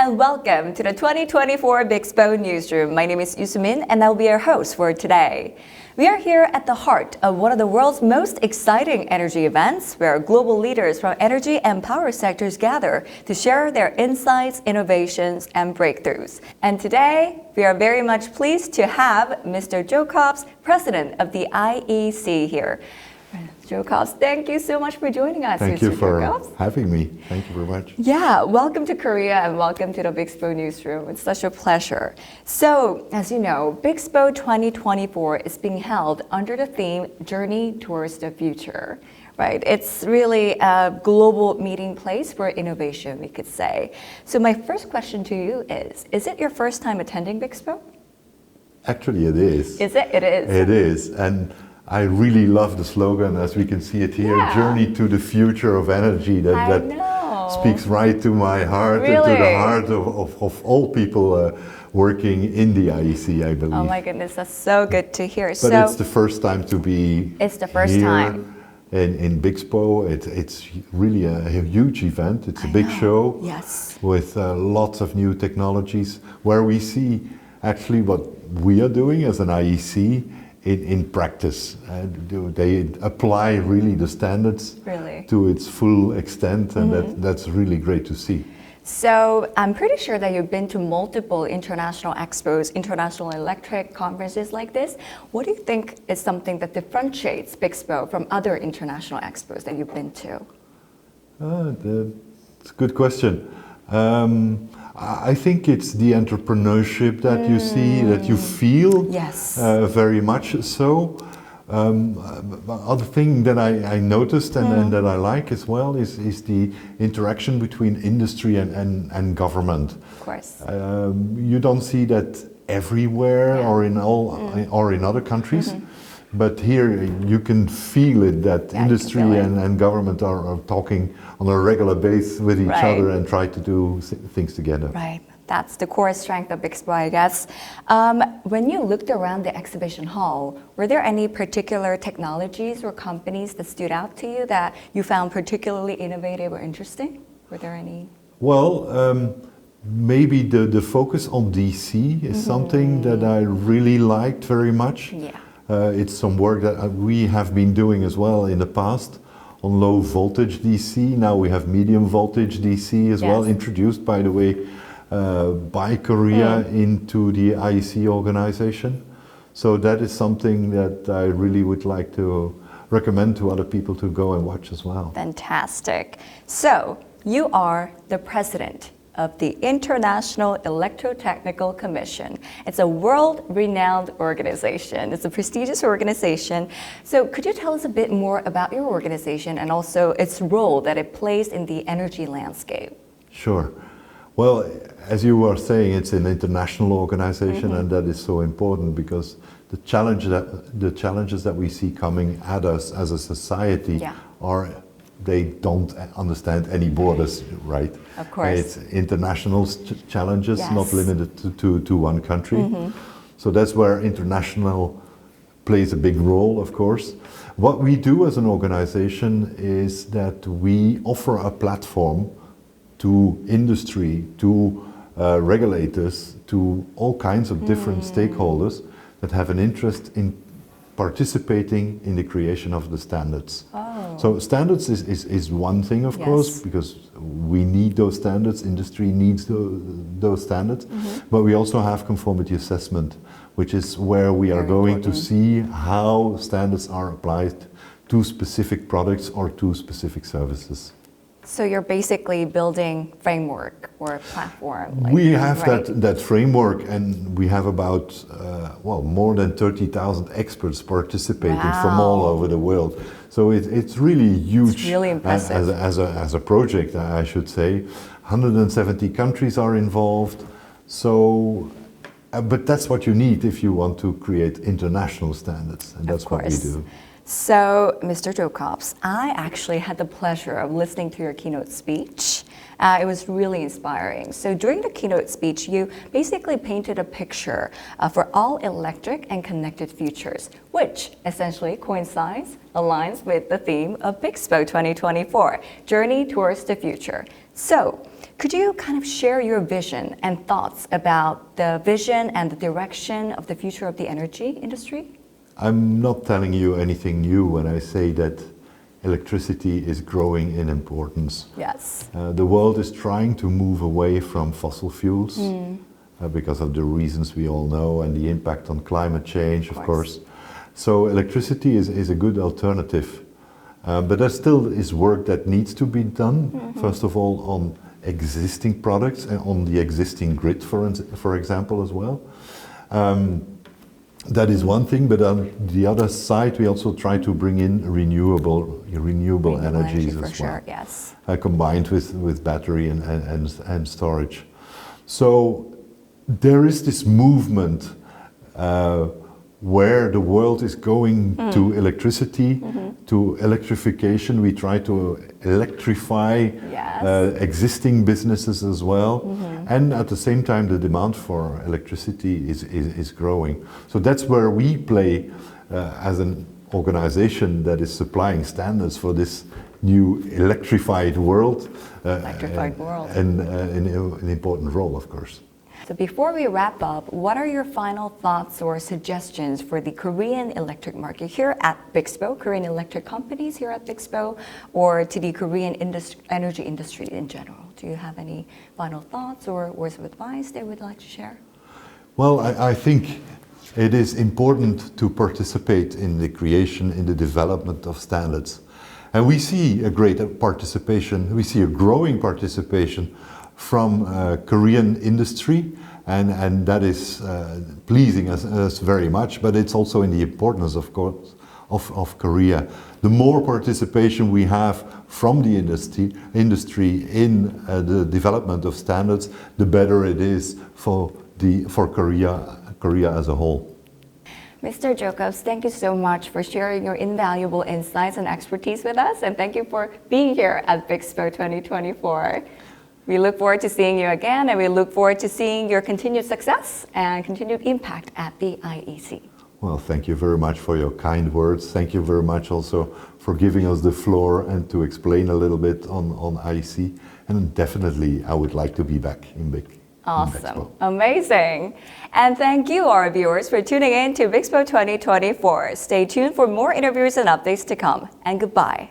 and welcome to the 2024 BIXPO Newsroom. My name is Yusumin and I'll be your host for today. We are here at the heart of one of the world's most exciting energy events, where global leaders from energy and power sectors gather to share their insights, innovations, and breakthroughs. And today, we are very much pleased to have Mr. Jo Cops, President of the IEC here. Jo Cops, thank you so much for joining us. Thank you for having me. Thank you very much. Yeah, welcome to Korea and welcome to the BIXPO Newsroom. It's such a pleasure. So, as you know, BIXPO 2024 is being held under the theme Journey Towards the Future. Right, it's really a global meeting place for innovation, we could say. So my first question to you is it your first time attending BIXPO? Actually, it is. Is it? It is. It is. And I really love the slogan, as we can see it here, Journey to the Future of Energy. That speaks right to my heart, and to the heart of all people working in the IEC, I believe. Oh my goodness, that's so good to hear. But it's the first time to be here in BIXPO. It's really a huge event. It's a big show with lots of new technologies, where we see actually what we are doing as an IEC in practice. They apply really the standards to its full extent, and that's really great to see. So I'm pretty sure that you've been to multiple international expos, international electric conferences like this. What do you think is something that differentiates BIXPO from other international expos that you've been to? That's a good question. I think it's the entrepreneurship that you see, that you feel, very much so. Other thing that I noticed and that I like as well is the interaction between industry and government. Of course. You don't see that everywhere or in other countries. But here you can feel it, that industry and government are talking on a regular basis with each other and try to do things together. Right. That's the core strength of BIXPO, I guess. When you looked around the exhibition hall, were there any particular technologies or companies that stood out to you that you found particularly innovative or interesting? Were there any? Well, maybe the focus on DC is something that I really liked very much. Yeah. It's some work that we have been doing as well in the past on low voltage DC. Now we have medium voltage DC as well, introduced, by the way, by Korea into the IEC organization. So that is something that I really would like to recommend to other people to go and watch as well. Fantastic. So you are the president of the International Electrotechnical Commission. It's a world-renowned organization. It's a prestigious organization. So could you tell us a bit more about your organization and also its role that it plays in the energy landscape? Sure. Well, as you were saying, it's an international organization, and that is so important because the challenges that we see coming at us as a society are, they don't understand any borders, right? Of course. It's international challenges, not limited to one country. So that's where international plays a big role, of course. What we do as an organization is that we offer a platform to industry, to regulators, to all kinds of different stakeholders that have an interest in participating in the creation of the standards. So standards is one thing, of course, because we need those standards, industry needs those standards, but we also have conformity assessment, which is where we are going to see how standards are applied to specific products or to specific services. So you're basically building framework or a platform. We have that framework, and we have about more than 30,000 experts participating from all over the world. So it's really huge. It's really impressive. As a project, I should say. 170 countries are involved. So, but that's what you need if you want to create international standards, and that's what we do. So, Mr. Jo Cops, I actually had the pleasure of listening to your keynote speech. It was really inspiring. So during the keynote speech, you basically painted a picture for all electric and connected futures, which essentially aligns with the theme of BIXPO 2024, Journey Towards the Future. So Could you kind of share your vision and thoughts about the vision and the direction of the future of the energy industry? I'm not telling you anything new when I say that electricity is growing in importance. Yes. The world is trying to move away from fossil fuels because of the reasons we all know and the impact on climate change, of course. So electricity is a good alternative. But there still is work that needs to be done, first of all, on existing products and on the existing grid, for example, as well. That is one thing, but on the other side, we also try to bring in renewable energies as well, sure, yes. Combined with battery and storage. So there is this movement where the world is going to electricity, to electrification. We try to electrify existing businesses as well. And at the same time, the demand for electricity is growing. So that's where we play as an organization that is supplying standards for this new electrified world. And an important role, of course. So before we wrap up, what are your final thoughts or suggestions for the Korean electric market here at BIXPO, Korean electric companies here at BIXPO, or to the Korean energy industry in general? Do you have any final thoughts or words of advice that you would like to share? Well, I think it is important to participate in the creation, in the development of standards. And we see a great participation, we see a growing participation from Korean industry, and that is pleasing us very much, but it's also in the importance, of course, of Korea. The more participation we have from the industry in the development of standards, the better it is for Korea as a whole. Mr. Jo Cops's, thank you so much for sharing your invaluable insights and expertise with us, and thank you for being here at BIXPO 2024. We look forward to seeing you again, and we look forward to seeing your continued success and continued impact at the IEC. Well, thank you very much for your kind words. Thank you very much also for giving us the floor and to explain a little bit on IEC. And definitely, I would like to be back in BIXPO. Awesome. Amazing. And thank you, our viewers, for tuning in to BIXPO 2024. Stay tuned for more interviews and updates to come. And goodbye.